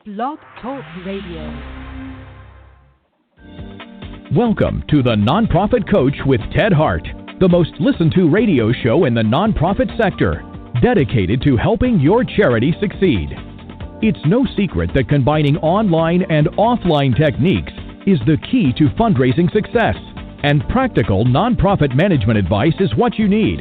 Blog Talk Radio. Welcome to The Nonprofit Coach with Ted Hart, the most listened to radio show in the nonprofit sector, dedicated to helping your charity succeed. It's no secret that combining online and offline techniques is the key to fundraising success, and practical nonprofit management advice is what you need.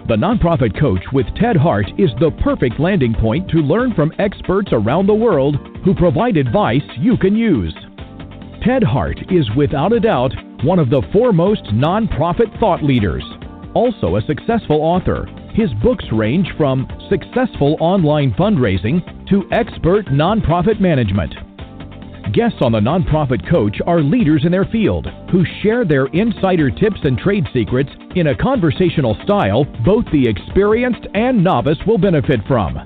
The Nonprofit Coach with Ted Hart is the perfect landing point to learn from experts around the world who provide advice you can use. Ted Hart is without a doubt one of the foremost nonprofit thought leaders. Also a successful author, his books range from successful online fundraising to expert nonprofit management. Guests on the Nonprofit Coach are leaders in their field who share their insider tips and trade secrets in a conversational style both the experienced and novice will benefit from.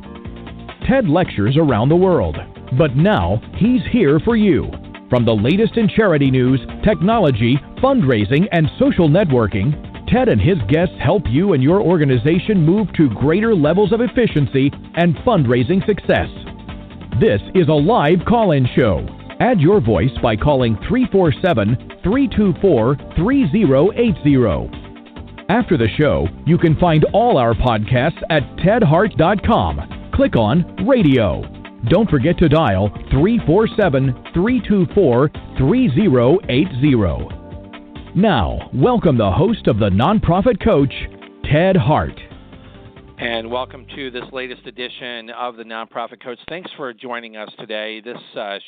Ted lectures around the world, but now he's here for you. From the latest in charity news, technology, fundraising, and social networking, Ted and his guests help you and your organization move to greater levels of efficiency and fundraising success. This is a live call-in show. Add your voice by calling 347-324-3080. After the show, you can find all our podcasts at tedhart.com. Click on Radio. Don't forget to dial 347-324-3080. Now, welcome the host of the Nonprofit Coach, Ted Hart. And welcome to this latest edition of the Nonprofit Coach. Thanks for joining us today. This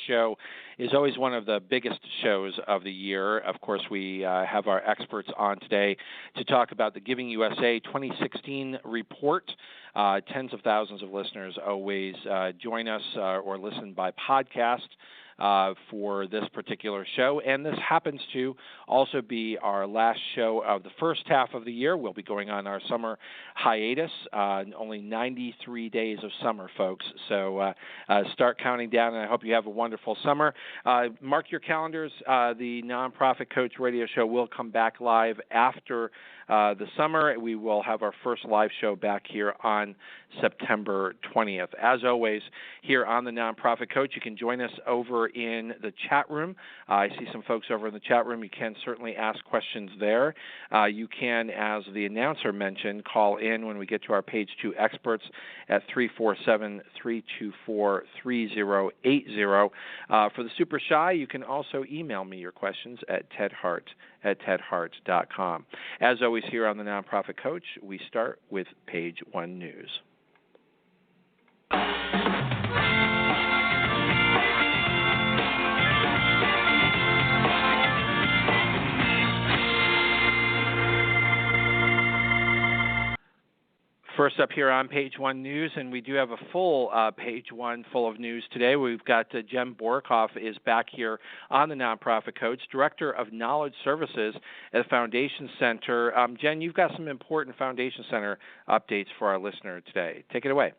show is always one of the biggest shows of the year. Of course, we have our experts on today to talk about the GivingUSA 2016 report. Tens of thousands of listeners always join us or listen by podcast for this particular show, and this happens to also be our last show of the first half of the year. We'll be going on our summer hiatus, only 93 days of summer, folks, so start counting down, and I hope you have a wonderful summer. Mark your calendars. The Nonprofit Coach radio show will come back live after the summer. We will have our first live show back here on September 20th. As always, here on the Nonprofit Coach, you can join us over in the chat room. I see some folks over in the chat room. You can certainly ask questions there. You can, as the announcer mentioned, call in when we get to our page 2 experts at 347-324-3080. For the super shy, you can also email me your questions at tedhart@tedhart.com. As always, here on the Nonprofit Coach, we start with page 1 news. First up here on page 1 news, and we do have a full page 1 full of news today. We've got Jen Borkoff is back here on the Nonprofit Coach, Director of Knowledge Services at the Foundation Center. Jen, you've got some important Foundation Center updates for our listener today. Take it away.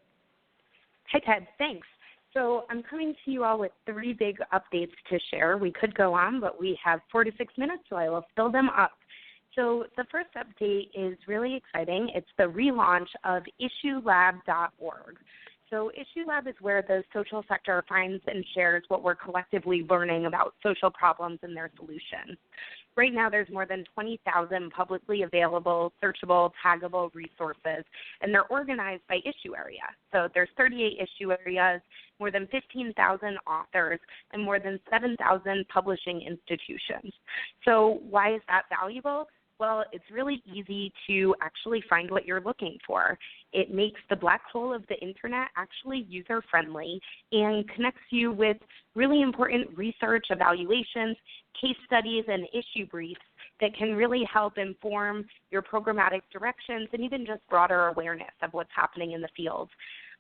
Hi, Ted. Thanks. So I'm coming to you all with 3 big updates to share. We could go on, but we have 4 to 6 minutes, so I will fill them up. So the first update is really exciting. It's the relaunch of issuelab.org. So IssueLab is where the social sector finds and shares what we're collectively learning about social problems and their solutions. Right now, there's more than 20,000 publicly available, searchable, taggable resources, and they're organized by issue area. So there's 38 issue areas, more than 15,000 authors, and more than 7,000 publishing institutions. So why is that valuable? Well, it's really easy to actually find what you're looking for. It makes the black hole of the internet actually user-friendly and connects you with really important research, evaluations, case studies, and issue briefs that can really help inform your programmatic directions and even just broader awareness of what's happening in the field.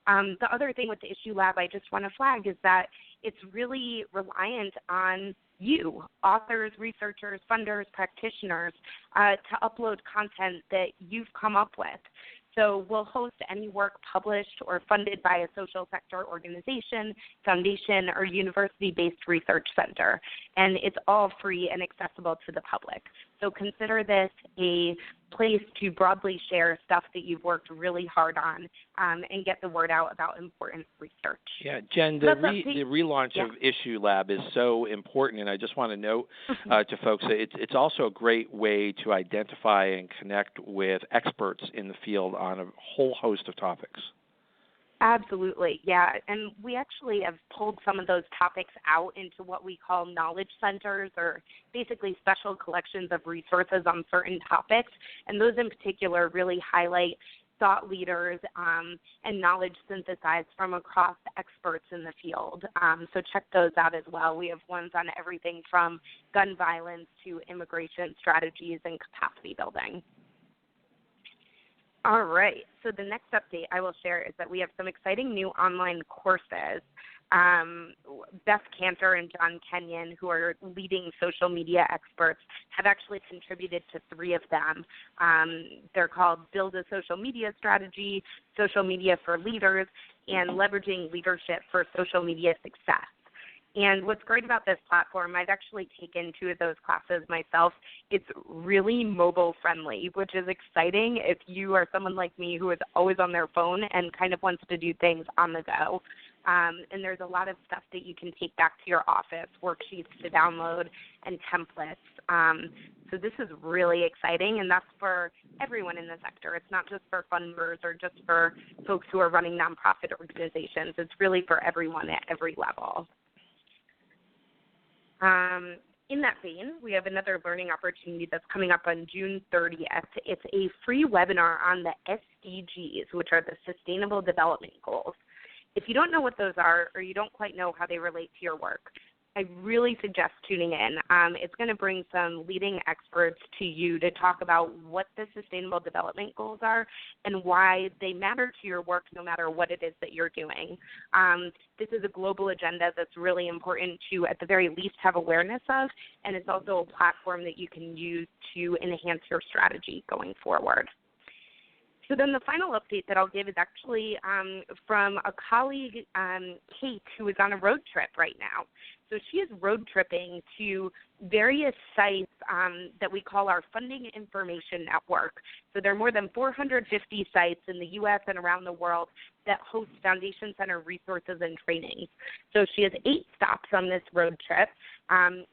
The other thing with the Issue Lab I just want to flag is that it's really reliant on you, authors, researchers, funders, practitioners, to upload content that you've come up with. So we'll host any work published or funded by a social sector organization, foundation, or university-based research center, and it's all free and accessible to the public. So consider this a place to broadly share stuff that you've worked really hard on and get the word out about important research. Yeah, Jen, the relaunch of Issue Lab is so important, and I just want to note to folks that it's also a great way to identify and connect with experts in the field on a whole host of topics. Absolutely, yeah. And we actually have pulled some of those topics out into what we call knowledge centers, or basically special collections of resources on certain topics. And those in particular really highlight thought leaders and knowledge synthesized from across experts in the field. So check those out as well. We have ones on everything from gun violence to immigration strategies and capacity building. All right. So the next update I will share is that we have some exciting new online courses. Beth Cantor and John Kenyon, who are leading social media experts, have actually contributed to 3 of them. They're called Build a Social Media Strategy, Social Media for Leaders, and Leveraging Leadership for Social Media Success. And what's great about this platform, I've actually taken 2 of those classes myself. It's really mobile friendly, which is exciting if you are someone like me who is always on their phone and kind of wants to do things on the go. And there's a lot of stuff that you can take back to your office, worksheets to download, and templates. So this is really exciting, and that's for everyone in the sector. It's not just for funders or just for folks who are running nonprofit organizations. It's really for everyone at every level. In that vein, we have another learning opportunity that's coming up on June 30th. It's a free webinar on the SDGs, which are the Sustainable Development Goals. If you don't know what those are, or you don't quite know how they relate to your work, I really suggest tuning in. It's going to bring some leading experts to you to talk about what the Sustainable Development Goals are and why they matter to your work no matter what it is that you're doing. This is a global agenda that's really important to, at the very least, have awareness of, and it's also a platform that you can use to enhance your strategy going forward. So then the final update that I'll give is actually from a colleague, Kate, who is on a road trip right now. So she is road tripping to various sites that we call our Funding Information Network. So there are more than 450 sites in the U.S. and around the world that host Foundation Center resources and trainings. So she has 8 stops on this road trip.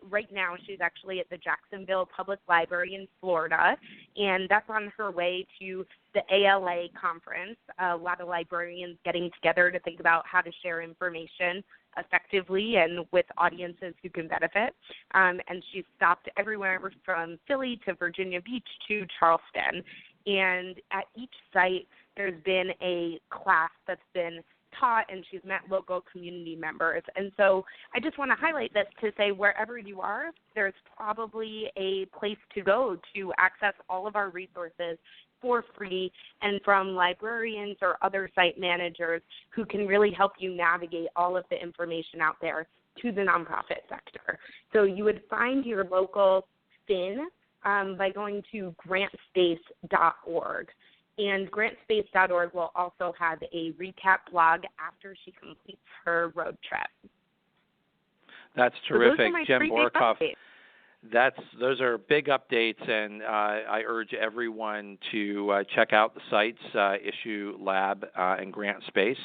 Right now she's actually at the Jacksonville Public Library in Florida, and that's on her way to the ALA conference, a lot of librarians getting together to think about how to share information effectively and with audiences who can benefit. And she's stopped everywhere from Philly to Virginia Beach to Charleston. And at each site, there's been a class that's been taught, and she's met local community members. And so I just want to highlight this to say wherever you are, there's probably a place to go to access all of our resources for free and from librarians or other site managers who can really help you navigate all of the information out there to the nonprofit sector. So you would find your local FIN by going to grantspace.org. And grantspace.org will also have a recap blog after she completes her road trip. That's terrific, So those are my Jen 3 Borkoff. big updates. Those are big updates, and I urge everyone to check out the sites, Issue Lab and Grant Space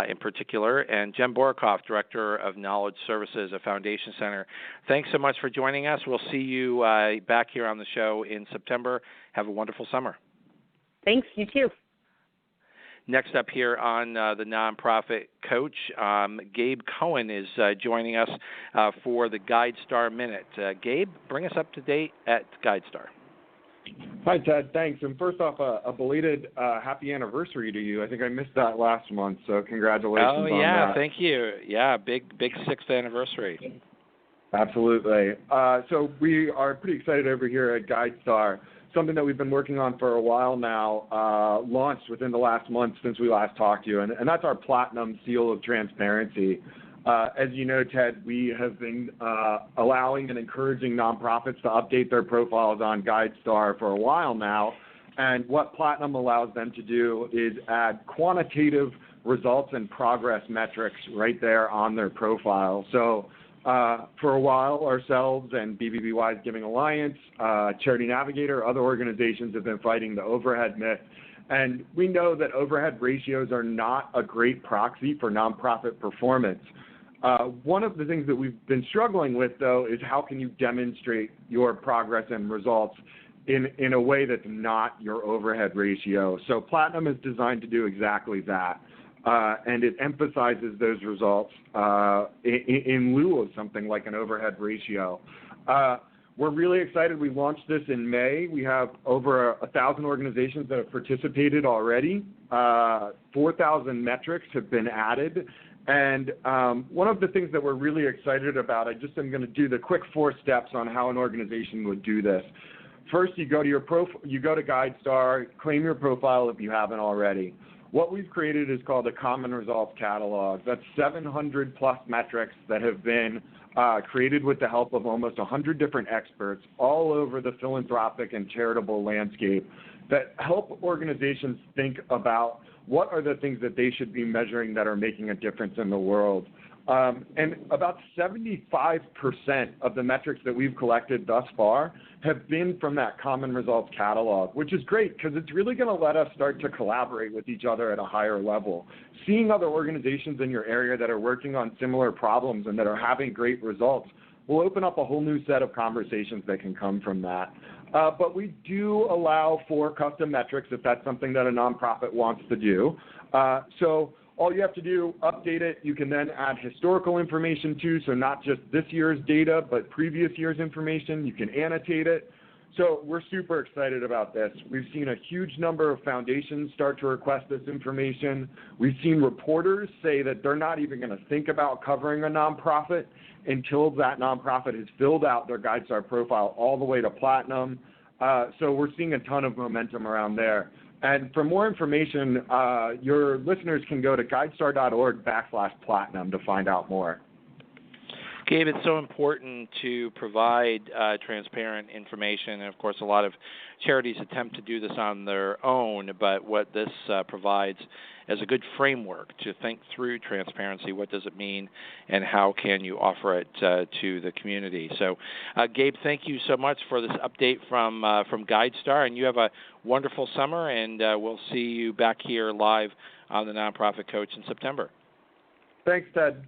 in particular. And Jen Borkoff, Director of Knowledge Services at Foundation Center, thanks so much for joining us. We'll see you back here on the show in September. Have a wonderful summer. Thanks, you too. Next up here on the Nonprofit Coach, Gabe Cohen is joining us for the GuideStar Minute. Gabe, bring us up to date at GuideStar. Hi, Ted. Thanks. And first off, a belated happy anniversary to you. I think I missed that last month, so congratulations on that. Oh, yeah, thank you. Yeah, big 6th anniversary. Absolutely. So we are pretty excited over here at GuideStar. Something that we've been working on for a while now, launched within the last month since we last talked to you, and that's our Platinum Seal of Transparency. As you know, Ted, we have been allowing and encouraging nonprofits to update their profiles on GuideStar for a while now, and what Platinum allows them to do is add quantitative results and progress metrics right there on their profile. So For a while, ourselves and BBBY's Giving Alliance, Charity Navigator, other organizations have been fighting the overhead myth. And we know that overhead ratios are not a great proxy for nonprofit performance. One of the things that we've been struggling with, though, is how can you demonstrate your progress and results in a way that's not your overhead ratio. So Platinum is designed to do exactly that. And it emphasizes those results in lieu of something like an overhead ratio. We're really excited. We launched this in May. We have over 1,000 organizations that have participated already. 4,000 metrics have been added. And one of the things that we're really excited about, I just am going to do the quick 4 steps on how an organization would do this. First, you go to GuideStar, claim your profile if you haven't already. What we've created is called a Common Results Catalog. That's 700 plus metrics that have been created with the help of almost 100 different experts all over the philanthropic and charitable landscape that help organizations think about what are the things that they should be measuring that are making a difference in the world. And about 75% of the metrics that we've collected thus far have been from that Common Results Catalog, which is great because it's really going to let us start to collaborate with each other at a higher level. Seeing other organizations in your area that are working on similar problems and that are having great results will open up a whole new set of conversations that can come from that. But we do allow for custom metrics if that's something that a nonprofit wants to do. So all you have to do, update it. You can then add historical information too, so not just this year's data, but previous year's information. You can annotate it. So we're super excited about this. We've seen a huge number of foundations start to request this information. We've seen reporters say that they're not even going to think about covering a nonprofit until that nonprofit has filled out their GuideStar profile all the way to Platinum. So we're seeing a ton of momentum around there. And for more information, your listeners can go to guidestar.org/platinum to find out more. Gabe, it's so important to provide transparent information. And, of course, a lot of charities attempt to do this on their own, but what this provides as a good framework to think through transparency, what does it mean, and how can you offer it to the community. So, Gabe, thank you so much for this update from GuideStar, and you have a wonderful summer, and we'll see you back here live on the Nonprofit Coach in September. Thanks, Ted.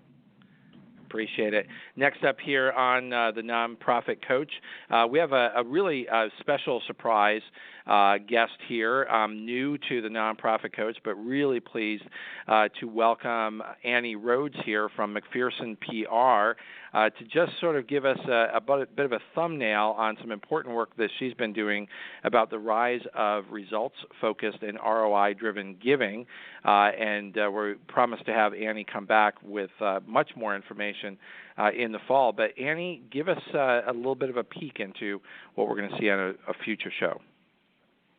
Appreciate it. Next up here on the Nonprofit Coach, we have a really special surprise guest here, new to the Nonprofit Coach, but really pleased to welcome Annie Rhodes here from McPherson PR to just sort of give us a bit of a thumbnail on some important work that she's been doing about the rise of results-focused and ROI-driven giving. And we promise to have Annie come back with much more information in the fall. But Annie, give us a little bit of a peek into what we're going to see on a future show.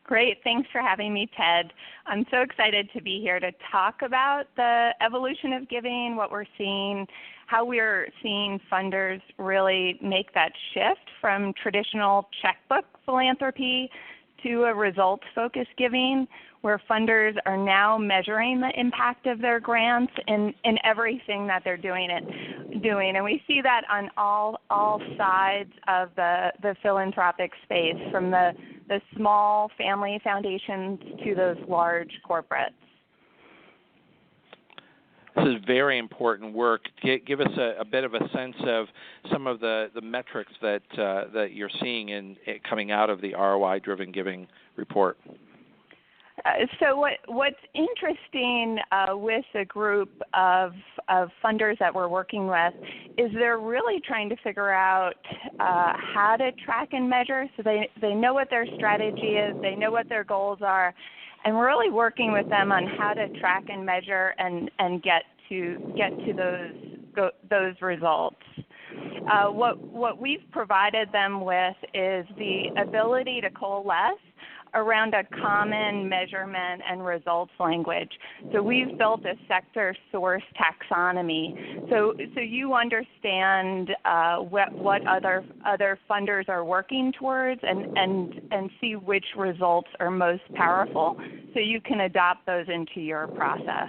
Great. Thanks for having me, Ted. I'm so excited to be here to talk about the evolution of giving, what we're seeing, how we're seeing funders really make that shift from traditional checkbook philanthropy to a results-focused giving, where funders are now measuring the impact of their grants in everything that they're doing. And we see that on all sides of the philanthropic space, from the small family foundations to those large corporates. This is very important work. Give us a bit of a sense of some of the metrics that you're seeing coming out of the ROI-driven giving report. So what's interesting with the group of funders that we're working with is they're really trying to figure out how to track and measure. So they know what their strategy is, they know what their goals are, and we're really working with them on how to track and measure and get to those results. What we've provided them with is the ability to coalesce around a common measurement and results language. So we've built a sector source taxonomy. So you understand what other funders are working towards and see which results are most powerful, so you can adopt those into your process.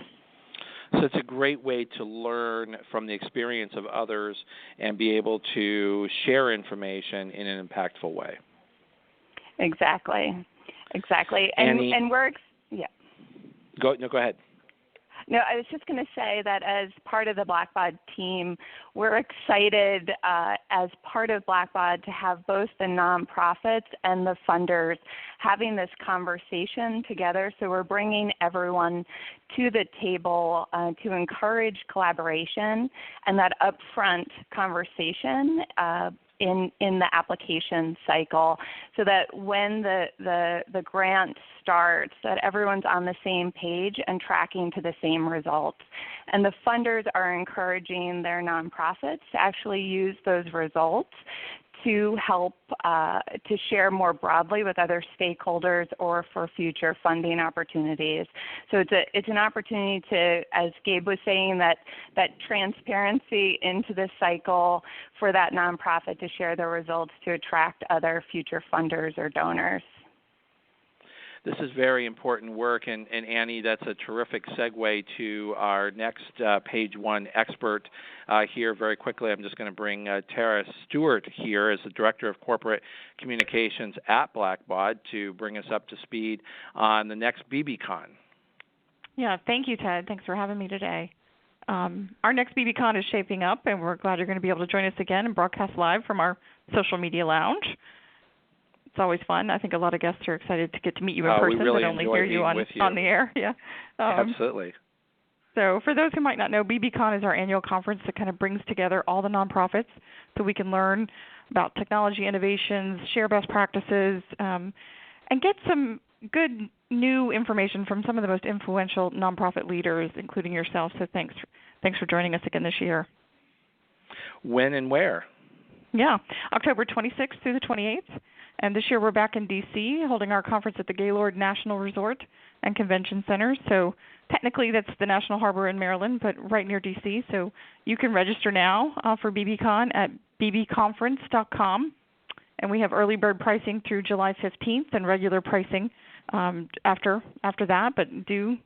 So it's a great way to learn from the experience of others and be able to share information in an impactful way. Exactly. And we're Go ahead. No, I was just going to say that as part of the Blackbaud team, we're excited as part of Blackbaud to have both the nonprofits and the funders having this conversation together. So we're bringing everyone to the table to encourage collaboration and that upfront conversation in the application cycle, so that when the grant starts, that everyone's on the same page and tracking to the same results. And the funders are encouraging their nonprofits to actually use those results to help to share more broadly with other stakeholders or for future funding opportunities. So it's an opportunity to, as Gabe was saying, that transparency into the cycle for that nonprofit to share their results to attract other future funders or donors. This is very important work, and Annie, that's a terrific segue to our next page one expert here very quickly. I'm just going to bring Tara Stewart here as the Director of Corporate Communications at Blackbaud to bring us up to speed on the next BBCon. Yeah, thank you, Ted. Thanks for having me today. Our next BBCon is shaping up, and we're glad you're going to be able to join us again and broadcast live from our social media lounge. It's always fun. I think a lot of guests are excited to get to meet you in person, really but only hear you on the air. Yeah, absolutely. So for those who might not know, BBCon is our annual conference that kind of brings together all the nonprofits so we can learn about technology innovations, share best practices, and get some good new information from some of the most influential nonprofit leaders, including yourself. So thanks for joining us again this year. When and where? Yeah, October 26th through the 28th. And this year we're back in D.C. holding our conference at the Gaylord National Resort and Convention Center. So technically that's the National Harbor in Maryland, but right near D.C. So you can register now for BBCon at bbconference.com. And we have early bird pricing through July 15th and regular pricing after that. But do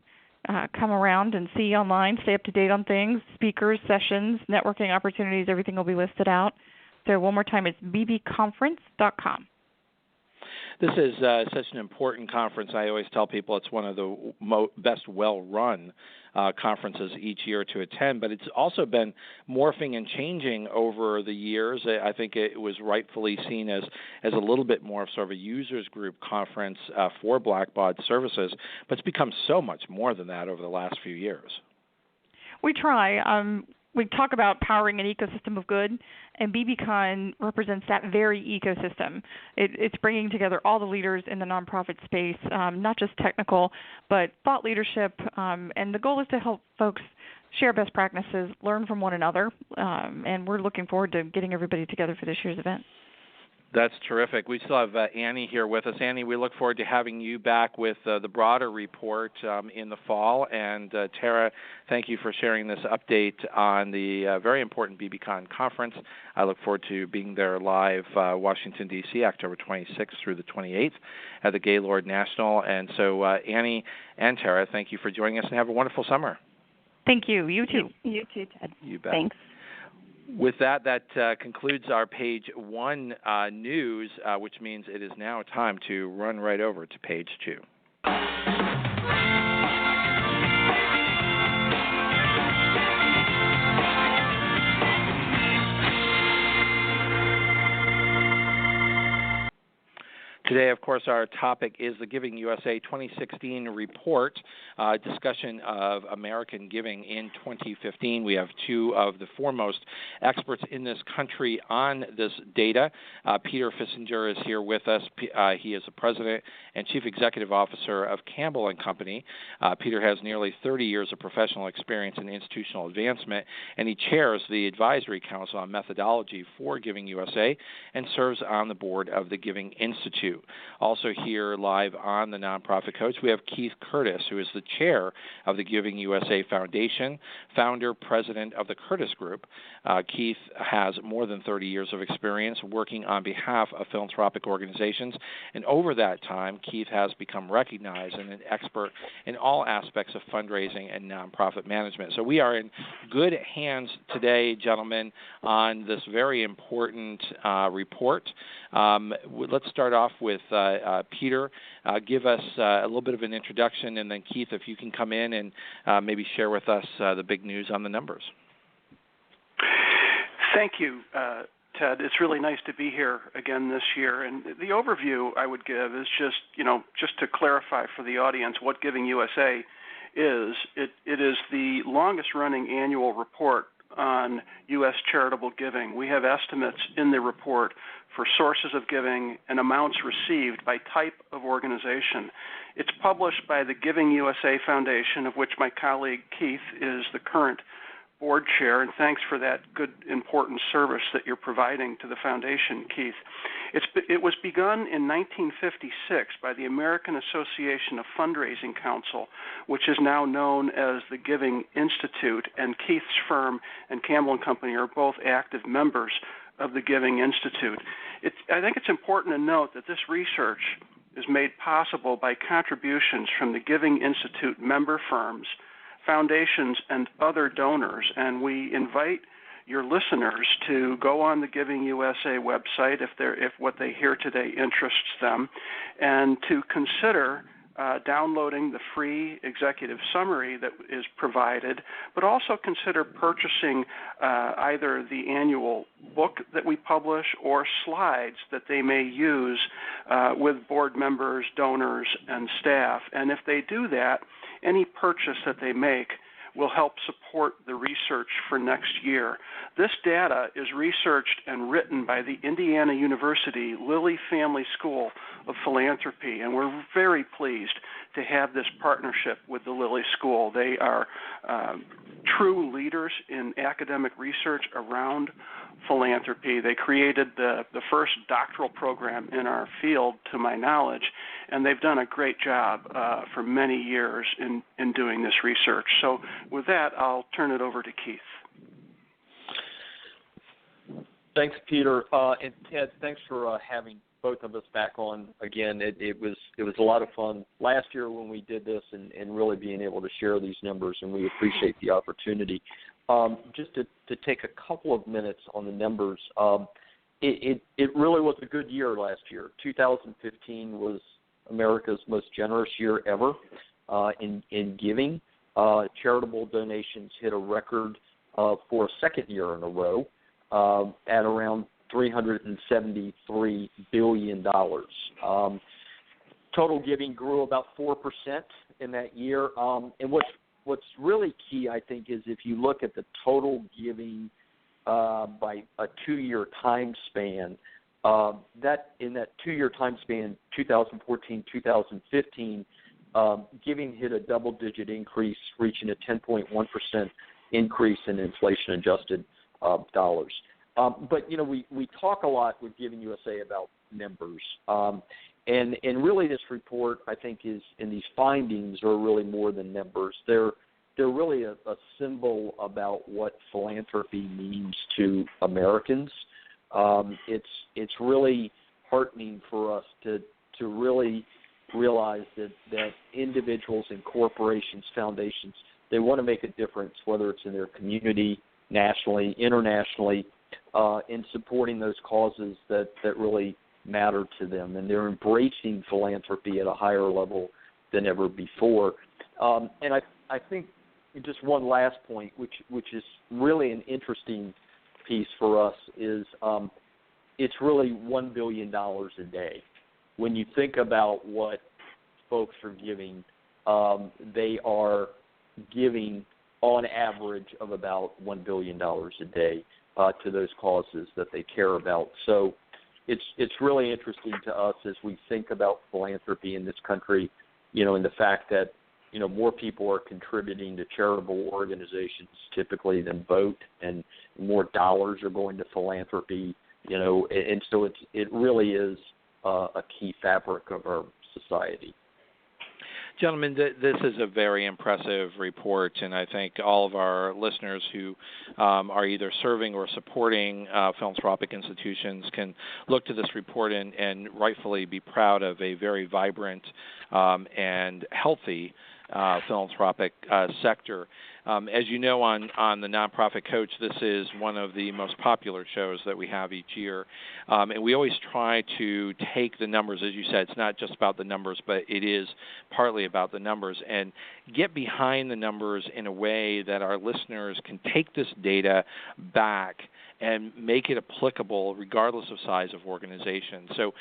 come around and see online, stay up to date on things, speakers, sessions, networking opportunities, everything will be listed out. So one more time, it's bbconference.com. This is such an important conference. I always tell people it's one of the best well-run conferences each year to attend, but it's also been morphing and changing over the years. I think it was rightfully seen as a little bit more of sort of a users group conference for Blackbaud services, but it's become so much more than that over the last few years. We try. We talk about powering an ecosystem of good, and BBCon represents that very ecosystem. It's bringing together all the leaders in the nonprofit space, not just technical, but thought leadership, and the goal is to help folks share best practices, learn from one another, and we're looking forward to getting everybody together for this year's event. That's terrific. We still have Annie here with us. Annie, we look forward to having you back with the broader report in the fall. And Tara, thank you for sharing this update on the very important BBCon conference. I look forward to being there live, Washington, D.C., October 26th through the 28th at the Gaylord National. And so Annie and Tara, thank you for joining us, and have a wonderful summer. Thank you. You too. You too, Ted. You bet. Thanks. With that concludes our page one news, which means it is now time to run right over to page two. Today, of course, our topic is the GivingUSA 2016 report, discussion of American giving in 2015. We have two of the foremost experts in this country on this data. Peter Fissinger is here with us. He is the president and chief executive officer of Campbell Company. Peter has nearly 30 years of professional experience in institutional advancement, and he chairs the Advisory Council on Methodology for GivingUSA and serves on the board of the Giving Institute. Also here live on the Nonprofit Coach, we have Keith Curtis, who is the chair of the GivingUSA Foundation, founder, president of the Curtis Group. Keith has more than 30 years of experience working on behalf of philanthropic organizations, and over that time, Keith has become recognized and an expert in all aspects of fundraising and nonprofit management. So we are in good hands today, gentlemen, on this very important report. Let's start off with Peter. Give us a little bit of an introduction, and then Keith, if you can come in and maybe share with us the big news on the numbers. Thank you, Ted. It's really nice to be here again this year. And the overview I would give is just to clarify for the audience what GivingUSA is. It is the longest-running annual report on U.S. charitable giving. We have estimates in the report for sources of giving and amounts received by type of organization. It's published by the GivingUSA Foundation, of which my colleague Keith is the current board chair, and thanks for that good, important service that you're providing to the foundation, Keith. It was begun in 1956 by the American Association of Fundraising Council, which is now known as the Giving Institute, and Keith's firm and Campbell Company are both active members of the Giving Institute. I think it's important to note that this research is made possible by contributions from the Giving Institute member firms, foundations, and other donors, and we invite your listeners to go on the GivingUSA website if what they hear today interests them, and to consider downloading the free executive summary that is provided, but also consider purchasing either the annual book that we publish or slides that they may use with board members, donors, and staff. And if they do that, any purchase that they make will help support the research for next year. This data is researched and written by the Indiana University Lilly Family School of Philanthropy, and we're very pleased to have this partnership with the Lilly School. They are true leaders in academic research around philanthropy. They created the first doctoral program in our field, to my knowledge, and they've done a great job for many years in doing this research. So with that, I'll turn it over to Keith. Thanks, Peter. And Ted, thanks for having both of us back on again. It was a lot of fun last year when we did this and really being able to share these numbers, and we appreciate the opportunity. Just to take a couple of minutes on the numbers, it really was a good year last year. 2015 was America's most generous year ever in giving. Charitable donations hit a record for a second year in a row at around $373 billion. Total giving grew about 4% in that year. And what's really key, I think, is if you look at the total giving by a 2-year time span, that in that 2-year time span, 2014, 2015, giving hit a double-digit increase, reaching a 10.1% increase in inflation-adjusted dollars. But, we talk a lot with GivingUSA about numbers. And really this report, I think, and these findings are really more than numbers. They're really a symbol about what philanthropy means to Americans. It's really heartening for us to really realize that individuals and corporations, foundations, they want to make a difference, whether it's in their community, nationally, internationally, in supporting those causes that really matter to them. And they're embracing philanthropy at a higher level than ever before. And I think just one last point, which is really an interesting piece for us, is it's really $1 billion a day. When you think about what folks are giving, they are giving on average of about $1 billion a day to those causes that they care about. So it's really interesting to us as we think about philanthropy in this country, and the fact that, more people are contributing to charitable organizations typically than vote, and more dollars are going to philanthropy, and so it really is a key fabric of our society. Gentlemen, this is a very impressive report, and I think all of our listeners who are either serving or supporting philanthropic institutions can look to this report and rightfully be proud of a very vibrant and healthy philanthropic sector. As you know, on the Nonprofit Coach, this is one of the most popular shows that we have each year. And we always try to take the numbers, as you said, it's not just about the numbers, but it is partly about the numbers, and get behind the numbers in a way that our listeners can take this data back and make it applicable regardless of size of organization. So,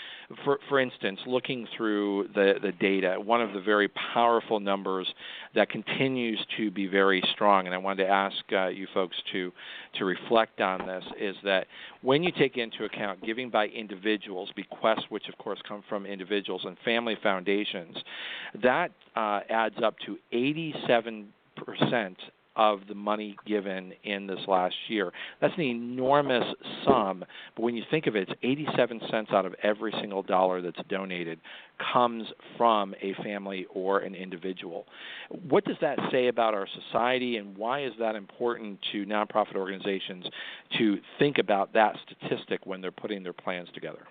for instance, looking through the data, one of the very powerful numbers that continues to be very strong, and I wanted to ask you folks to reflect on this, is that when you take into account giving by individuals, bequests, which of course come from individuals, and family foundations, that adds up to 87% of the money given in this last year. That's an enormous sum, but when you think of it, it's 87 cents out of every single dollar that's donated comes from a family or an individual. What does that say about our society, and why is that important to nonprofit organizations to think about that statistic when they're putting their plans together?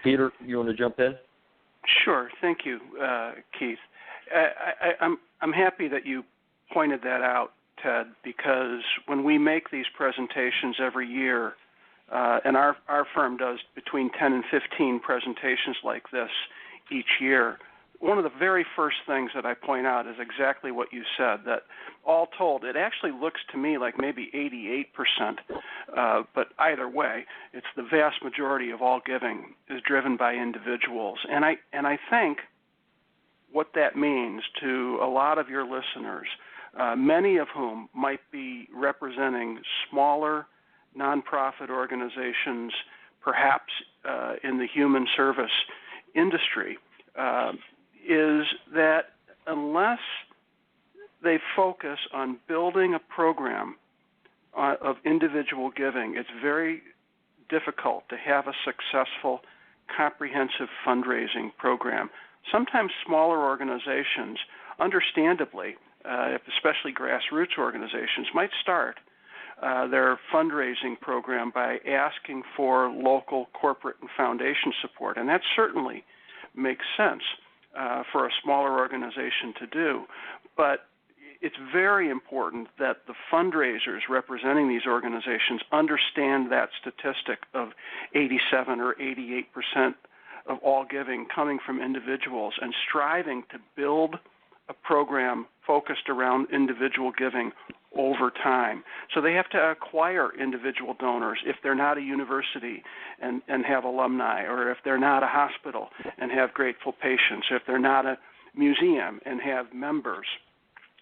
Peter, you want to jump in? Sure. Thank you, Keith. I'm happy that you pointed that out, Ted, because when we make these presentations every year, and our firm does between 10 and 15 presentations like this each year, one of the very first things that I point out is exactly what you said, that all told, it actually looks to me like maybe 88%, but either way, it's the vast majority of all giving is driven by individuals. And I think what that means to a lot of your listeners, many of whom might be representing smaller nonprofit organizations, perhaps in the human service industry, is that unless they focus on building a program of individual giving, it's very difficult to have a successful, comprehensive fundraising program. Sometimes smaller organizations, understandably, especially grassroots organizations, might start their fundraising program by asking for local corporate and foundation support, and that certainly makes sense for a smaller organization to do. But it's very important that the fundraisers representing these organizations understand that statistic of 87 or 88% of all giving coming from individuals, and striving to build a program focused around individual giving over time. So they have to acquire individual donors if they're not a university and have alumni, or if they're not a hospital and have grateful patients, or if they're not a museum and have members.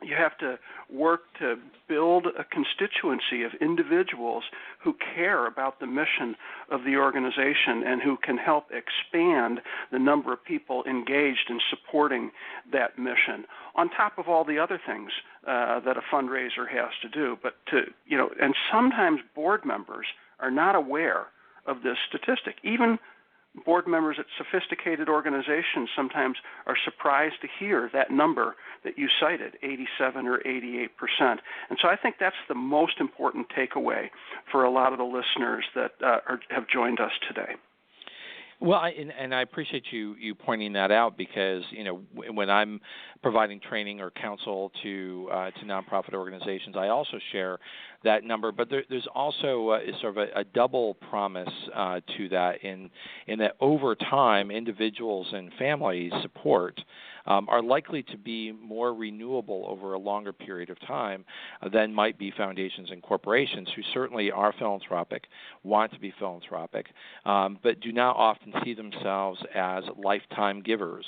You have to work to build a constituency of individuals who care about the mission of the organization and who can help expand the number of people engaged in supporting that mission, on top of all the other things that a fundraiser has to do. But and sometimes board members are not aware of this statistic. Even board members at sophisticated organizations sometimes are surprised to hear that number that you cited, 87 or 88%. And so I think that's the most important takeaway for a lot of the listeners that have joined us today. Well, I appreciate you pointing that out, because when I'm providing training or counsel to nonprofit organizations, I also share that number. But there's also sort of a double promise to that, in that over time, individuals and family support are likely to be more renewable over a longer period of time than might be foundations and corporations, who certainly are philanthropic, want to be philanthropic, but do not often see themselves as lifetime givers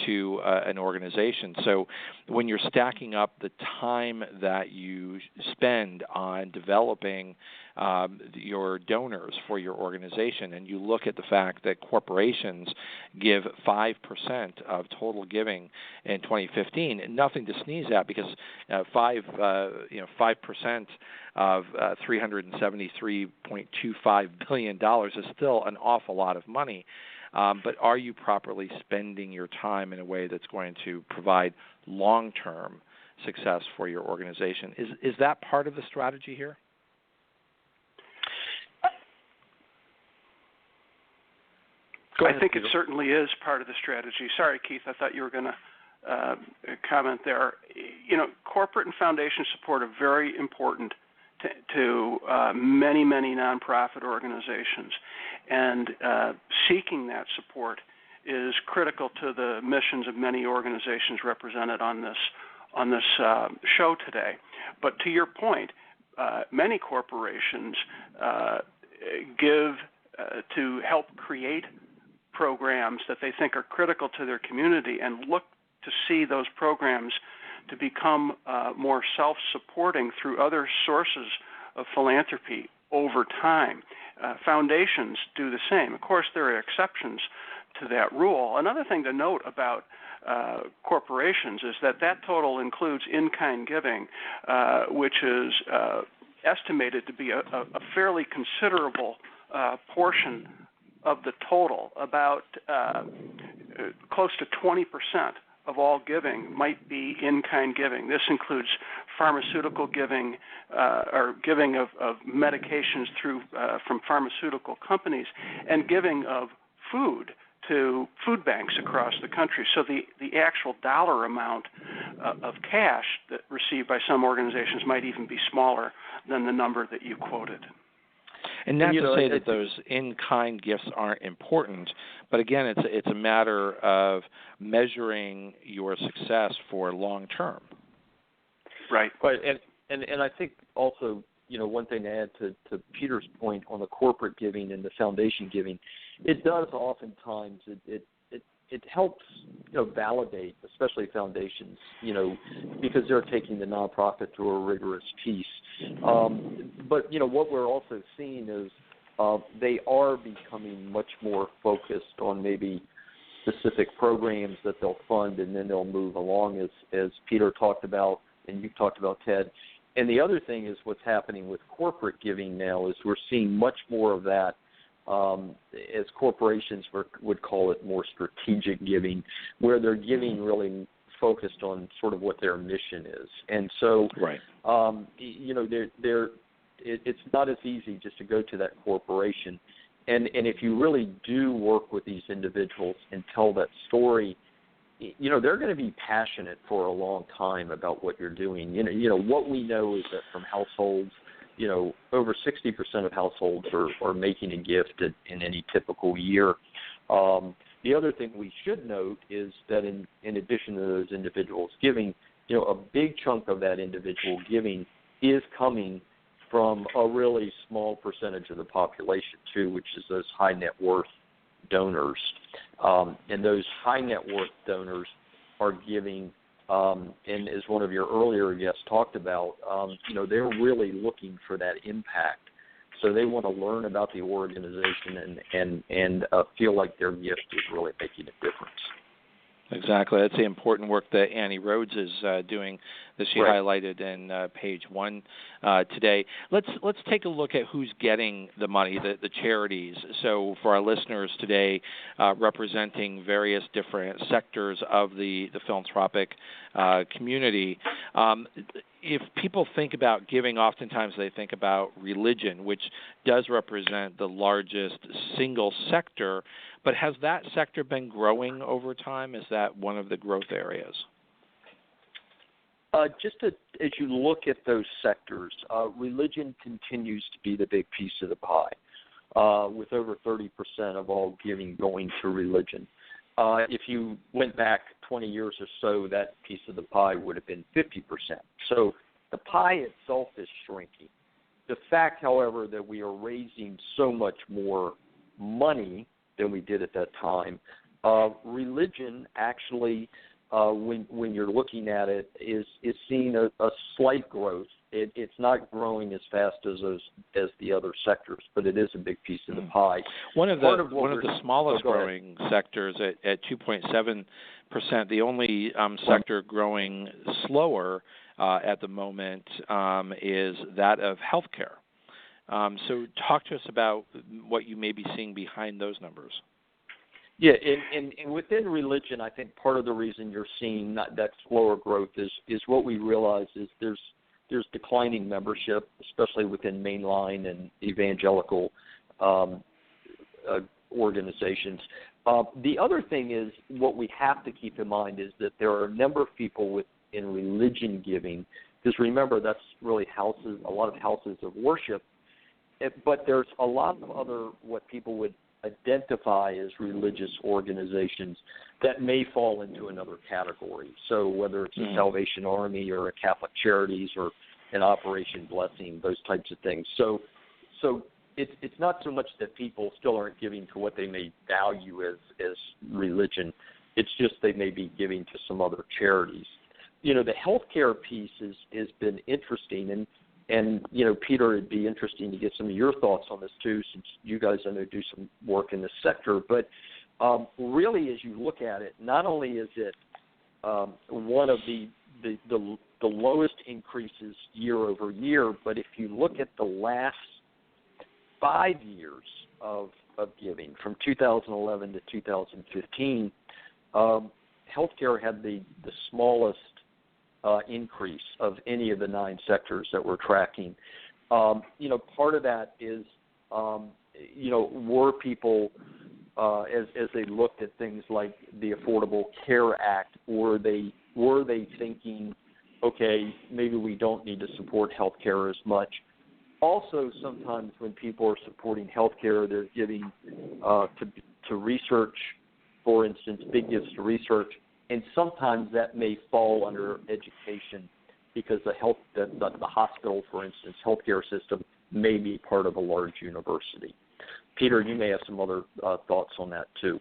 to an organization. So when you're stacking up the time that you spend on developing your donors for your organization, and you look at the fact that corporations give 5% of total giving in 2015, nothing to sneeze at, because 5% of $373.25 billion is still an awful lot of money. But are you properly spending your time in a way that's going to provide long-term success for your organization? Is that part of the strategy here? I think it certainly is part of the strategy. Sorry, Keith, I thought you were going to comment there. Corporate and foundation support are very important to many, many nonprofit organizations, and seeking that support is critical to the missions of many organizations represented on this show today. But to your point, many corporations give to help create programs that they think are critical to their community, and look to see those programs to become more self-supporting through other sources of philanthropy over time. Foundations do the same. Of course, there are exceptions to that rule. Another thing to note about corporations is that total includes in-kind giving, which is estimated to be a fairly considerable portion of the total. About close to 20% of all giving might be in-kind giving. This includes pharmaceutical giving, or giving of medications from pharmaceutical companies, and giving of food to food banks across the country. So the actual dollar amount of cash that received by some organizations might even be smaller than the number that you quoted. And not to say that those in-kind gifts aren't important, but again, it's a matter of measuring your success for long term. Right. And I think also, one thing to add to Peter's point on the corporate giving and the foundation giving, it does oftentimes it helps validate, especially foundations, because they're taking the nonprofit through a rigorous piece. But what we're also seeing is they are becoming much more focused on maybe specific programs that they'll fund, and then they'll move along, as Peter talked about and you've talked about, Ted. And the other thing is what's happening with corporate giving now is we're seeing much more of that, as corporations would call it, more strategic giving, where they're giving really focused on sort of what their mission is. And so, right. It's not as easy just to go to that corporation. And if you really do work with these individuals and tell that story, they're going to be passionate for a long time about what you're doing. What we know is that from households, over 60% of households are making a gift in any typical year. The other thing we should note is that in addition to those individuals giving, a big chunk of that individual giving is coming from a really small percentage of the population too, which is those high net worth donors. And those high net worth donors are giving, and as one of your earlier guests talked about, they're really looking for that impact. So they want to learn about the organization and feel like their gift is really making a difference. Exactly. That's the important work that Annie Rhodes is doing that she highlighted in page 1 today. Let's take a look at who's getting the money, the charities. So for our listeners today, representing various different sectors of the philanthropic community, if people think about giving, oftentimes they think about religion, which does represent the largest single sector. But has that sector been growing over time? Is that one of the growth areas? As you look at those sectors, religion continues to be the big piece of the pie, with over 30% of all giving going to religion. If you went back 20 years or so, that piece of the pie would have been 50%. So the pie itself is shrinking. The fact, however, that we are raising so much more money than we did at that time, religion actually, when you're looking at it, is seeing a slight growth It's not growing as fast as the other sectors, but it is a big piece of the pie. One of the smallest growing sectors at 2.7%. The only sector growing slower at the moment is that of healthcare. So talk to us about what you may be seeing behind those numbers. Yeah, and within religion, I think part of the reason you're seeing that slower growth is what we realize is there's declining membership, especially within mainline and evangelical organizations. The other thing is what we have to keep in mind is that there are a number of people in religion giving, because remember that's really a lot of houses of worship, but there's a lot of other what people would identify as religious organizations that may fall into another category. So whether it's a Salvation Army or a Catholic Charities or an Operation Blessing, those types of things. So it's not so much that people still aren't giving to what they may value as religion. It's just they may be giving to some other charities. The healthcare piece has been interesting, and Peter, it'd be interesting to get some of your thoughts on this too, since you guys I know do some work in this sector. But really, as you look at it, not only is it one of the lowest increases year over year, but if you look at the last 5 years of giving, from 2011 to 2015, healthcare had the smallest increase of any of the 9 sectors that we're tracking. Part of that is, were people, as they looked at things like the Affordable Care Act, were they thinking, okay, maybe we don't need to support healthcare as much? Also, sometimes when people are supporting healthcare, they're giving to research, for instance, big gifts to research. And sometimes that may fall under education because the hospital, for instance, healthcare system may be part of a large university. Peter, you may have some other thoughts on that too.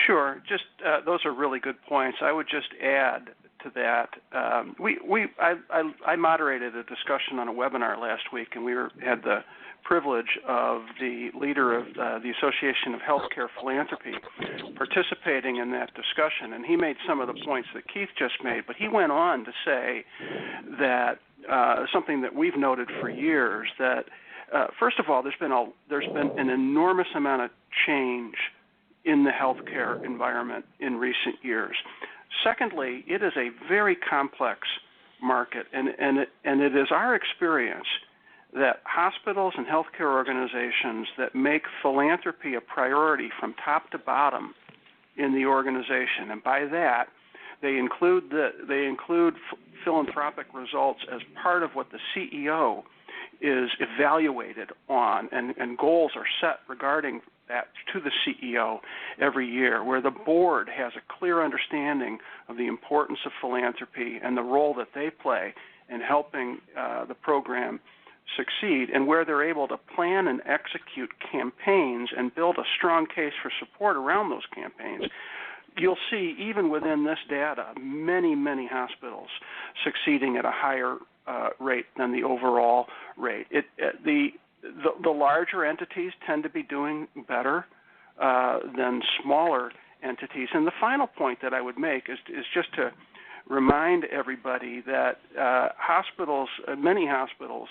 Sure. Just those are really good points. I would just add to that. I moderated a discussion on a webinar last week, and we had the privilege of the leader of the Association of Healthcare Philanthropy participating in that discussion, and he made some of the points that Keith just made, but he went on to say that something that we've noted for years, that first of all, there's been an enormous amount of change in the healthcare environment in recent years. Secondly, it is a very complex market, and it is our experience that hospitals and healthcare organizations that make philanthropy a priority from top to bottom in the organization, and by that they include philanthropic results as part of what the CEO is evaluated on, and goals are set regarding that to the CEO every year, where the board has a clear understanding of the importance of philanthropy and the role that they play in helping the program succeed, and where they're able to plan and execute campaigns and build a strong case for support around those campaigns. You'll see, even within this data, many, many hospitals succeeding at a higher rate than the overall rate. The larger entities tend to be doing better than smaller entities. And the final point that I would make is just to remind everybody that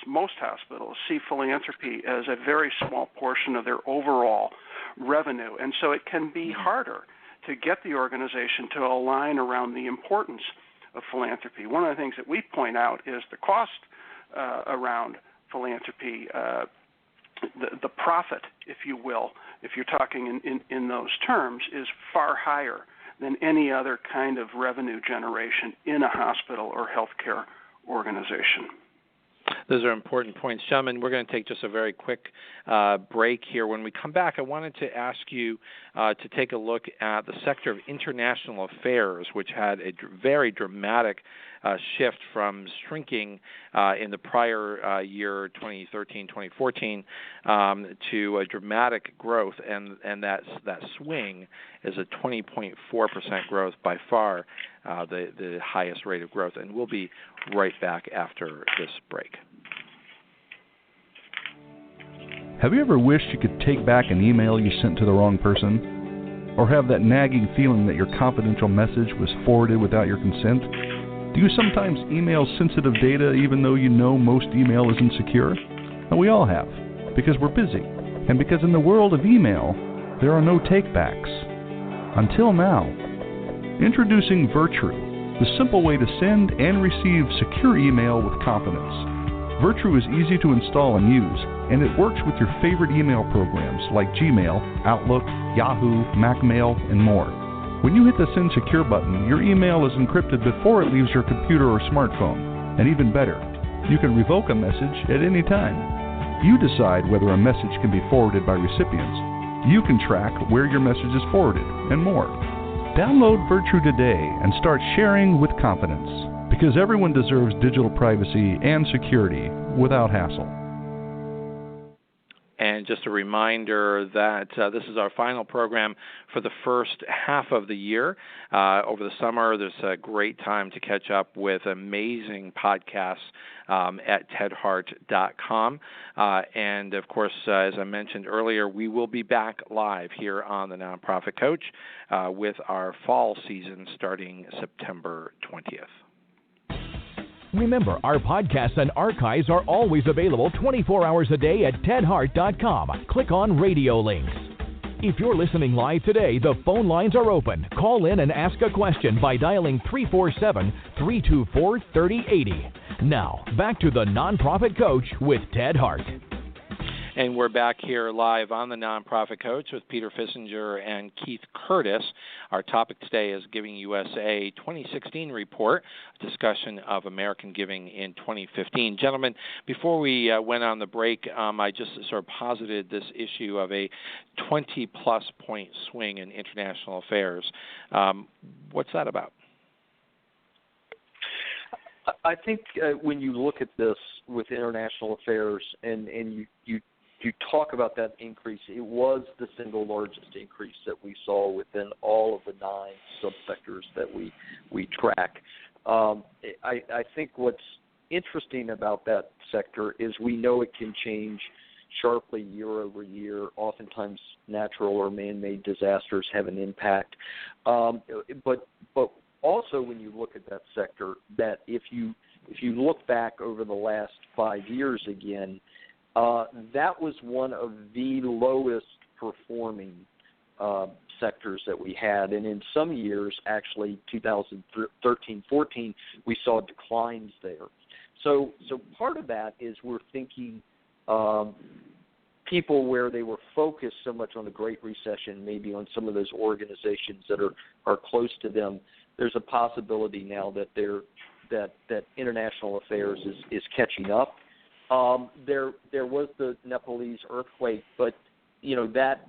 most hospitals see philanthropy as a very small portion of their overall revenue. And so it can be harder to get the organization to align around the importance of philanthropy. One of the things that we point out is the cost around philanthropy, the profit, if you will, if you're talking in those terms, is far higher than any other kind of revenue generation in a hospital or healthcare organization. Those are important points. Gentlemen, we're going to take just a very quick break here. When we come back, I wanted to ask you to take a look at the sector of international affairs, which had a very dramatic shift from shrinking in the prior year, 2013-2014, to a dramatic growth, and that swing is a 20.4% growth by far the highest rate of growth. And we'll be right back after this break. Have you ever wished you could take back an email you sent to the wrong person? Or have that nagging feeling that your confidential message was forwarded without your consent? Do you sometimes email sensitive data even though you know most email isn't secure? And we all have, because we're busy. And because in the world of email, there are no takebacks. Until now. Introducing Virtru, the simple way to send and receive secure email with confidence. Virtru is easy to install and use, and it works with your favorite email programs like Gmail, Outlook, Yahoo, MacMail, and more. When you hit the Send Secure button, your email is encrypted before it leaves your computer or smartphone. And even better, you can revoke a message at any time. You decide whether a message can be forwarded by recipients. You can track where your message is forwarded, and more. Download Virtru today and start sharing with confidence, because everyone deserves digital privacy and security without hassle. And just a reminder that this is our final program for the first half of the year. Over the summer, there's a great time to catch up with amazing podcasts at tedhart.com. And, of course, as I mentioned earlier, we will be back live here on the Nonprofit Coach with our fall season starting September 20th. Remember, our podcasts and archives are always available 24 hours a day at tedhart.com. Click on radio links. If you're listening live today, the phone lines are open. Call in and ask a question by dialing 347-324-3080. Now, back to the Nonprofit Coach with Ted Hart. And we're back here live on the Nonprofit Coach with Peter Fissinger and Keith Curtis. Our topic today is GivingUSA 2016 report, a discussion of American giving in 2015. Gentlemen, before we went on the break, I just sort of posited this issue of a 20-plus point swing in international affairs. What's that about? I think when you look at this with international affairs and you talk about that increase, it was the single largest increase that we saw within all of the 9 subsectors that we track. I think what's interesting about that sector is we know it can change sharply year over year. Oftentimes natural or man-made disasters have an impact. But also when you look at that sector, that if you look back over the last 5 years again, that was one of the lowest performing sectors that we had. And in some years, actually 2013-14, we saw declines there. So part of that is we're thinking people where they were focused so much on the Great Recession, maybe on some of those organizations that are close to them, there's a possibility now that that international affairs is catching up. There was the Nepalese earthquake, but that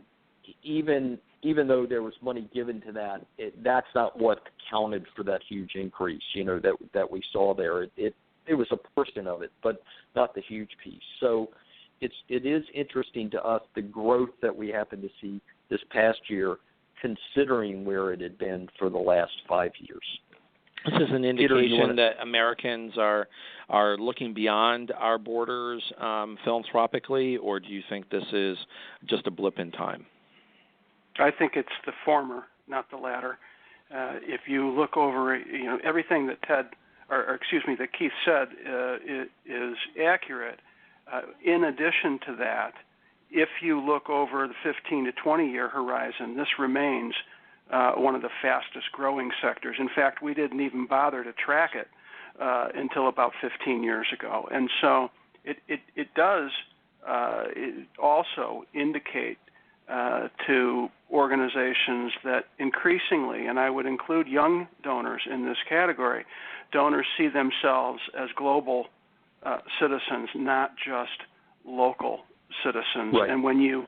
even though there was money given to that, that's not what accounted for that huge increase. That we saw there. It was a portion of it, but not the huge piece. So it is interesting to us the growth that we happen to see this past year, considering where it had been for the last 5 years. This is an indication that Americans are looking beyond our borders philanthropically, or do you think this is just a blip in time? I think it's the former, not the latter. If you look over, everything that that Keith said is accurate. In addition to that, if you look over the 15 to 20 year horizon, this remains one of the fastest growing sectors. In fact, we didn't even bother to track it until about 15 years ago. And so it does also indicate to organizations that increasingly, and I would include young donors in this category, donors see themselves as global citizens, not just local citizens. Right. And when you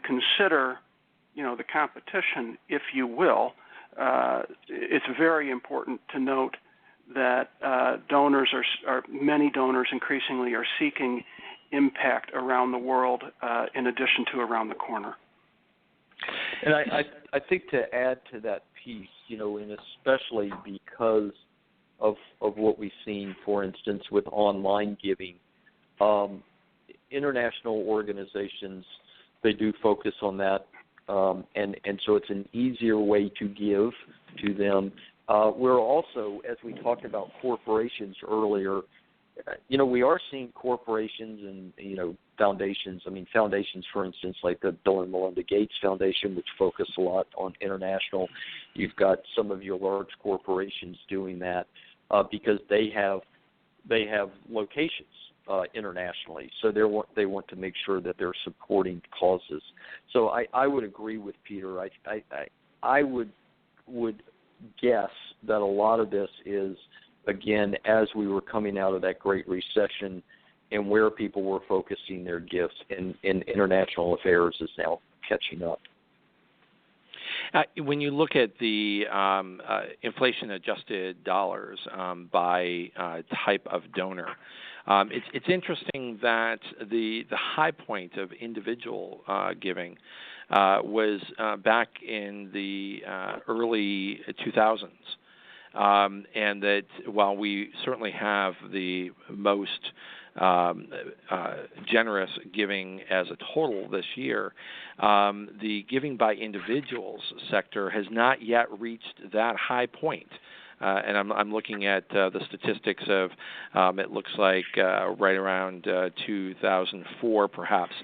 consider the competition, if you will, it's very important to note that many donors increasingly are seeking impact around the world in addition to around the corner. And I think to add to that piece, and especially because of what we've seen, for instance, with online giving. International organizations, they do focus on that, and so it's an easier way to give to them. We're also, as we talked about corporations earlier, we are seeing corporations and, foundations. I mean, foundations, for instance, like the Bill and Melinda Gates Foundation, which focus a lot on international. You've got some of your large corporations doing that because they have locations internationally. So they want to make sure that they're supporting causes. So I would agree with Peter. I would guess that a lot of this is, again, as we were coming out of that Great Recession and where people were focusing their gifts in international affairs is now catching up. When you look at the inflation-adjusted dollars by type of donor, it's interesting that the high point of individual giving was back in the early 2000s. And that while we certainly have the most generous giving as a total this year, the giving by individuals sector has not yet reached that high point. And I'm looking at the statistics of it looks like right around 2004, perhaps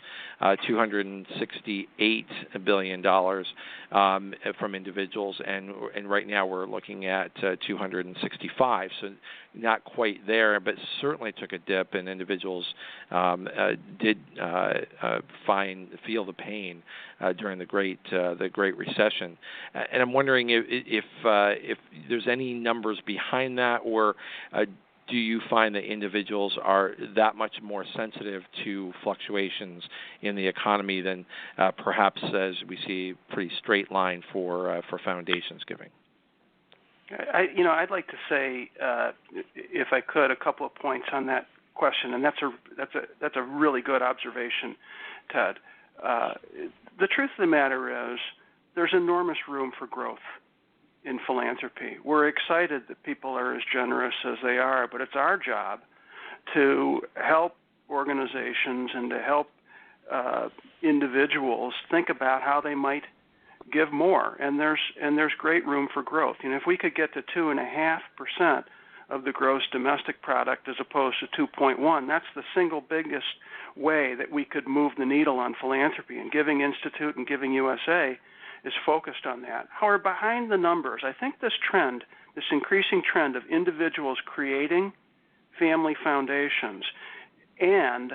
$268 billion from individuals, and right now we're looking at 265. So not quite there, but certainly took a dip, and individuals did feel the pain during the Great Recession. And I'm wondering if there's any numbers behind that, or do you find that individuals are that much more sensitive to fluctuations in the economy than perhaps as we see pretty straight line for foundations giving? I'd like to say, if I could, a couple of points on that question, and that's a really good observation, Ted. The truth of the matter is, there's enormous room for growth in philanthropy. We're excited that people are as generous as they are, but it's our job to help organizations and to help individuals think about how they might give more. And there's great room for growth. If we could get to 2.5% of the gross domestic product as opposed to 2.1, that's the single biggest way that we could move the needle on philanthropy. And Giving Institute and GivingUSA is focused on that. However, behind the numbers, I think this increasing trend of individuals creating family foundations and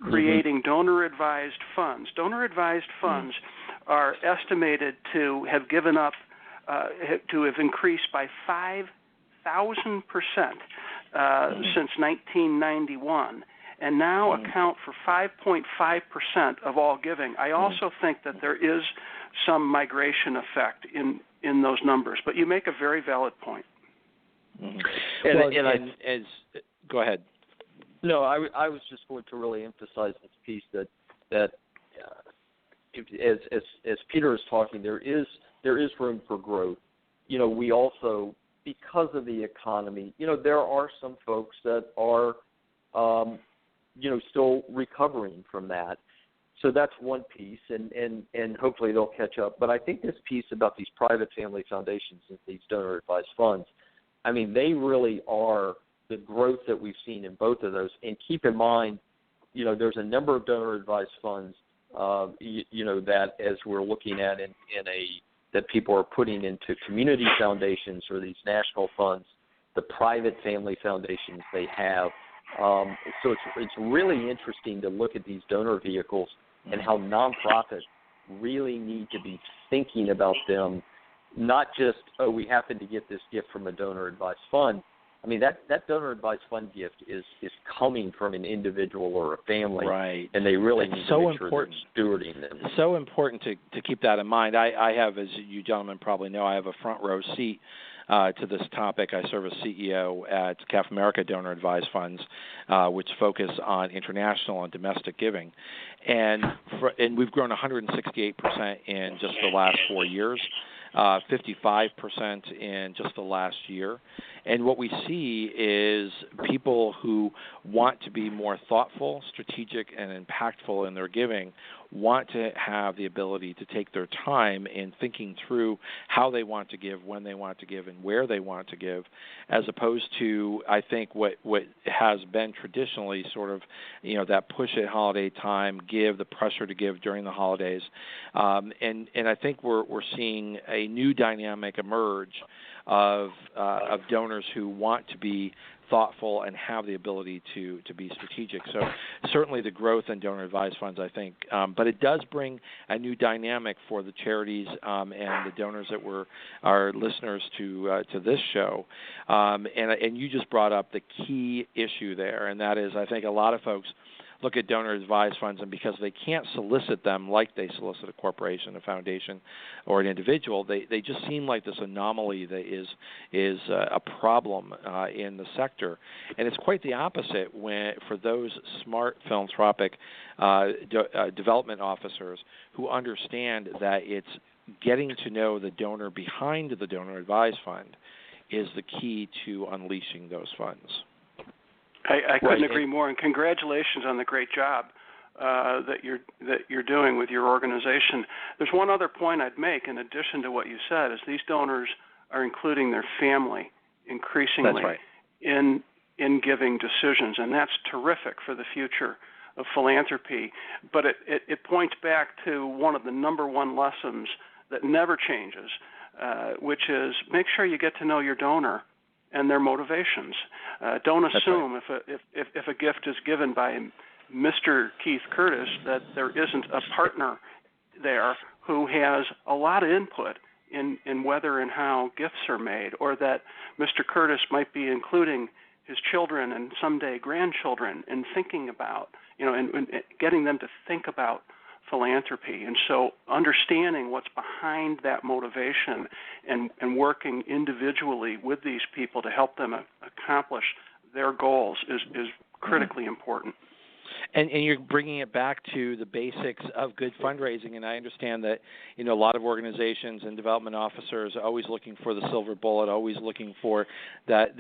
creating donor-advised funds. Donor-advised funds are estimated to have given up, to have increased by 5,000% since 1991, and now account for 5.5% of all giving. I also think that there is some migration effect in those numbers, but you make a very valid point. Go ahead. No, I was just going to really emphasize this piece that as Peter is talking, there is room for growth. We also, because of the economy, there are some folks that are, still recovering from that. So that's one piece, and hopefully they'll catch up. But I think this piece about these private family foundations and these donor-advised funds, I mean, they really are the growth that we've seen in both of those. And keep in mind, there's a number of donor-advised funds, that as we're looking at that people are putting into community foundations or these national funds, the private family foundations they have. So it's really interesting to look at these donor vehicles and how nonprofits really need to be thinking about them, not just, we happen to get this gift from a donor-advised fund. I mean, that donor-advised fund gift is coming from an individual or a family, right? And they really it's need so to make important. sure they're stewarding them. It's so important to keep that in mind. I have, as you gentlemen probably know, I have a front row seat to this topic. I serve as CEO at CAF America Donor Advised Funds, which focus on international and domestic giving. And we've grown 168% in just the last 4 years. 55% in just the last year. And what we see is people who want to be more thoughtful, strategic, and impactful in their giving want to have the ability to take their time in thinking through how they want to give, when they want to give, and where they want to give, as opposed to, I think, what has been traditionally sort of, that push at holiday time, give, the pressure to give during the holidays. And I think we're seeing a new dynamic emerge of donors who want to be thoughtful and have the ability to be strategic. So certainly the growth in donor-advised funds, I think, but it does bring a new dynamic for the charities and the donors that were our listeners to this show. And you just brought up the key issue there, and that is I think a lot of folks look at donor-advised funds, and because they can't solicit them like they solicit a corporation, a foundation, or an individual, they just seem like this anomaly that is a problem in the sector. And it's quite the opposite for those smart philanthropic development officers who understand that it's getting to know the donor behind the donor-advised fund is the key to unleashing those funds. I couldn't agree more, and congratulations on the great job that you're doing with your organization. There's one other point I'd make in addition to what you said, is these donors are including their family increasingly in giving decisions, and that's terrific for the future of philanthropy. But it points back to one of the number one lessons that never changes, which is make sure you get to know your donor and their motivations. Don't assume if a gift is given by Mr. Keith Curtis that there isn't a partner there who has a lot of input in whether and how gifts are made, or that Mr. Curtis might be including his children and someday grandchildren in thinking about, and getting them to think about philanthropy. And so understanding what's behind that motivation and working individually with these people to help them accomplish their goals is critically important. And you're bringing it back to the basics of good fundraising, and I understand that a lot of organizations and development officers are always looking for the silver bullet, always looking for that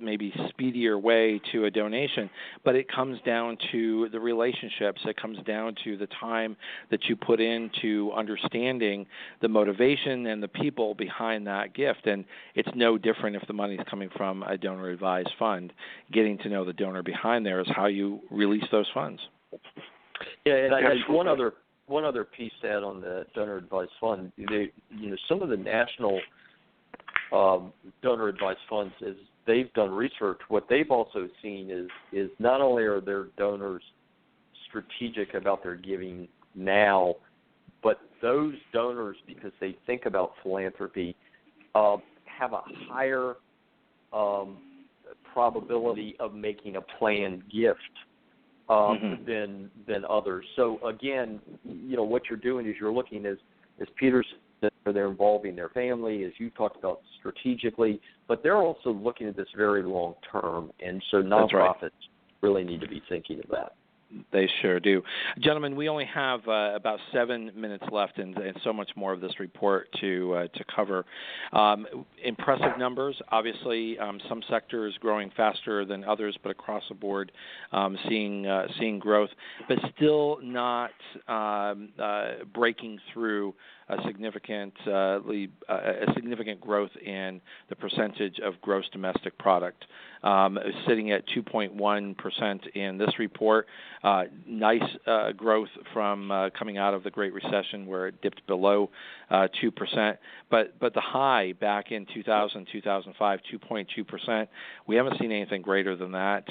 maybe speedier way to a donation. But it comes down to the relationships. It comes down to the time that you put into understanding the motivation and the people behind that gift. And it's no different if the money is coming from a donor-advised fund. Getting to know the donor behind there is how you release those funds. Yeah, and one other piece to add on the donor advised fund. Some of the national donor advised funds, as they've done research, what they've also seen is not only are their donors strategic about their giving now, but those donors, because they think about philanthropy, have a higher probability of making a planned gift than others. So again, what you're doing is you're looking, as Peter said, they're involving their family, as you talked about, strategically, but they're also looking at this very long term, and so nonprofits really need to be thinking of that. They sure do. Gentlemen, we only have about 7 minutes left and so much more of this report to cover. Impressive numbers. Obviously, some sectors growing faster than others, but across the board seeing growth, but still not breaking through a significant growth in the percentage of gross domestic product, sitting at 2.1% in this report. Nice growth from coming out of the Great Recession, where it dipped below 2%. But the high back in 2000, 2005, 2.2%. We haven't seen anything greater than that.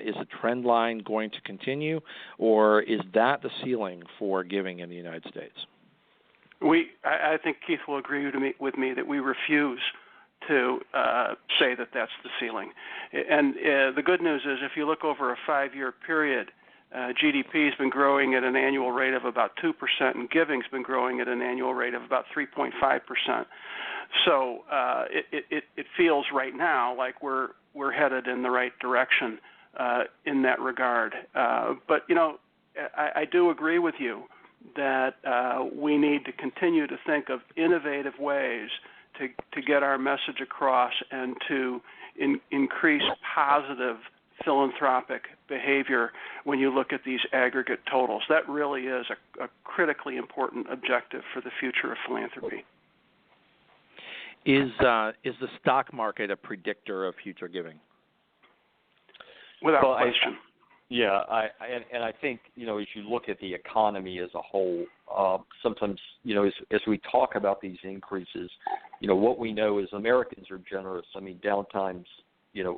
Is the trend line going to continue, or is that the ceiling for giving in the United States? I think Keith will agree with me that we refuse to say that that's the ceiling. And the good news is, if you look over a 5-year period, GDP has been growing at an annual rate of about 2%, and giving's been growing at an annual rate of about 3.5%. So it feels right now like we're headed in the right direction in that regard. But I do agree with you that we need to continue to think of innovative ways to get our message across and to increase positive philanthropic behavior when you look at these aggregate totals. That really is a critically important objective for the future of philanthropy. Is the stock market a predictor of future giving? Without question. I think, as you look at the economy as a whole, sometimes, as we talk about these increases, what we know is Americans are generous. I mean, down times,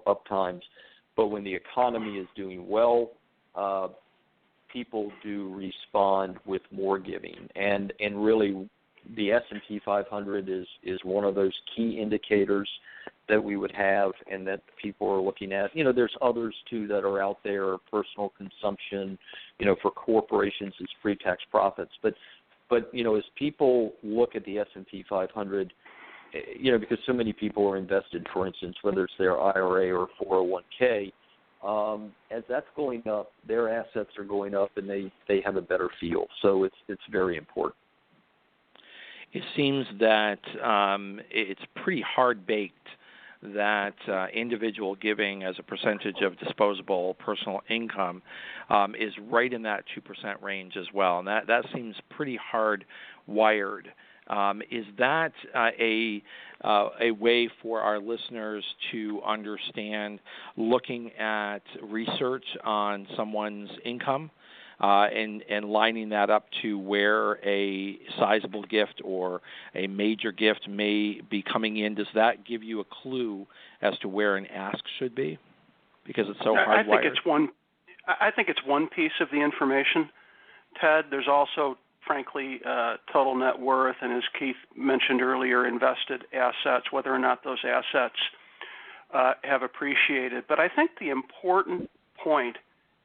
up times. But when the economy is doing well, people do respond with more giving. And really, the S&P 500 is one of those key indicators that we would have and that people are looking at. There's others, too, that are out there, personal consumption, for corporations, it's pre-tax profits. But as people look at the S&P 500, because so many people are invested, for instance, whether it's their IRA or 401k, as that's going up, their assets are going up and they have a better feel. So it's very important. It seems that it's pretty hard-baked that individual giving as a percentage of disposable personal income is right in that 2% range as well, and that seems pretty hard-wired. Is that a way for our listeners to understand, looking at research on someone's income and lining that up to where a sizable gift or a major gift may be coming in? Does that give you a clue as to where an ask should be? Because it's so hardwired. I think it's one piece of the information, Ted. There's also, frankly, total net worth, and as Keith mentioned earlier, invested assets, whether or not those assets have appreciated. But I think the important point,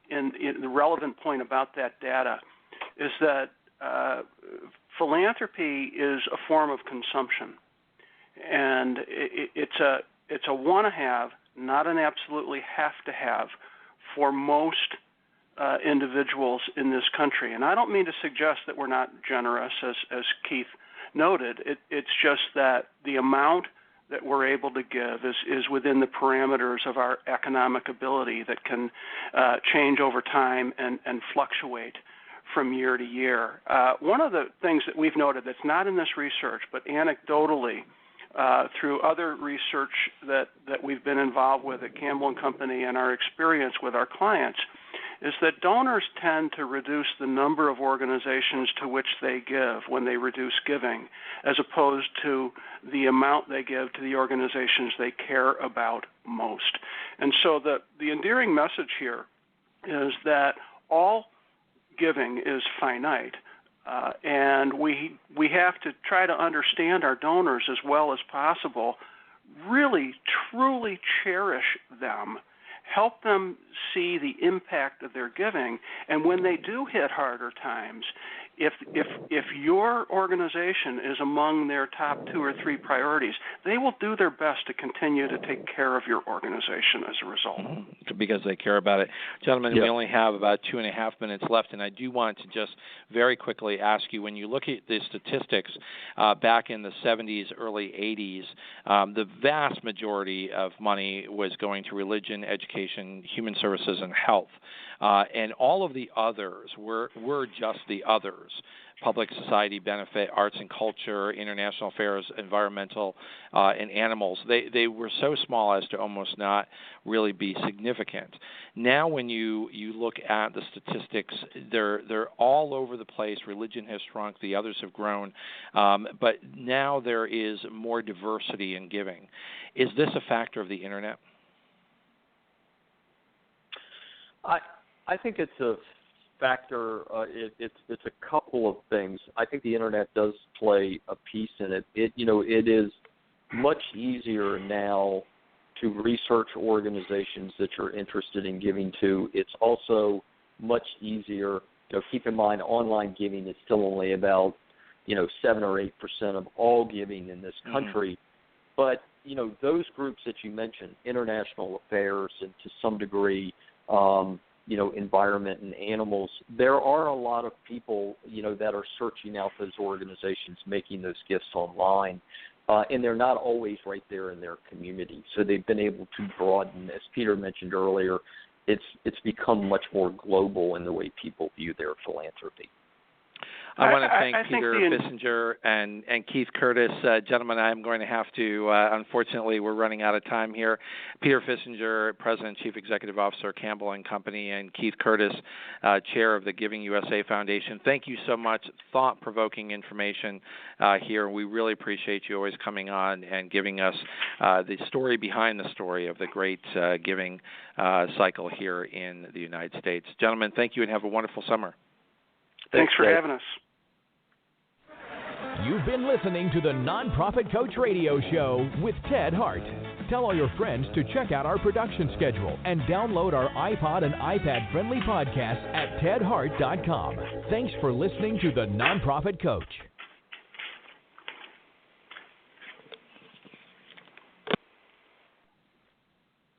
and the relevant point about that data, is that philanthropy is a form of consumption, and it's a want-to-have, not an absolutely have-to-have for most individuals in this country. And I don't mean to suggest that we're not generous, as Keith noted. It's just that the amount that we're able to give is within the parameters of our economic ability that can change over time and fluctuate from year to year. One of the things that we've noted that's not in this research, but anecdotally through other research that we've been involved with at Campbell Company and our experience with our clients, is that donors tend to reduce the number of organizations to which they give when they reduce giving, as opposed to the amount they give to the organizations they care about most. And so the endearing message here is that all giving is finite, and we have to try to understand our donors as well as possible, really, truly cherish them, help them see the impact of their giving, and when they do hit harder times, if your organization is among their top 2 or 3 priorities, they will do their best to continue to take care of your organization as a result. Because they care about it. Gentlemen, we only have about 2.5 minutes left, and I do want to just very quickly ask you, when you look at the statistics back in the 70s, early 80s, the vast majority of money was going to religion, education, human services, and health. And all of the others were just the others: public society benefit, arts and culture, international affairs, environmental, and animals. They were so small as to almost not really be significant. Now when you look at the statistics, they're all over the place. Religion has shrunk, the others have grown, but now there is more diversity in giving. Is this a factor of the Internet? I think it's a factor. It's a couple of things. I think the Internet does play a piece in it. It is much easier now to research organizations that you're interested in giving to. It's also much easier. Keep in mind, online giving is still only about 7 or 8% of all giving in this country. But those groups that you mentioned, international affairs, and to some degree environment and animals, there are a lot of people, that are searching out those organizations, making those gifts online, and they're not always right there in their community. So they've been able to broaden, as Peter mentioned earlier, it's become much more global in the way people view their philanthropy. I want to thank Peter Fissinger and Keith Curtis. Gentlemen, I'm going to have to, unfortunately, we're running out of time here. Peter Fissinger, President and Chief Executive Officer, Campbell Company, and Keith Curtis, Chair of the GivingUSA Foundation. Thank you so much. Thought-provoking information here. We really appreciate you always coming on and giving us the story behind the story of the great giving cycle here in the United States. Gentlemen, thank you and have a wonderful summer. Thanks for having us. You've been listening to the Nonprofit Coach Radio Show with Ted Hart. Tell all your friends to check out our production schedule and download our iPod and iPad-friendly podcast at tedhart.com. Thanks for listening to the Nonprofit Coach.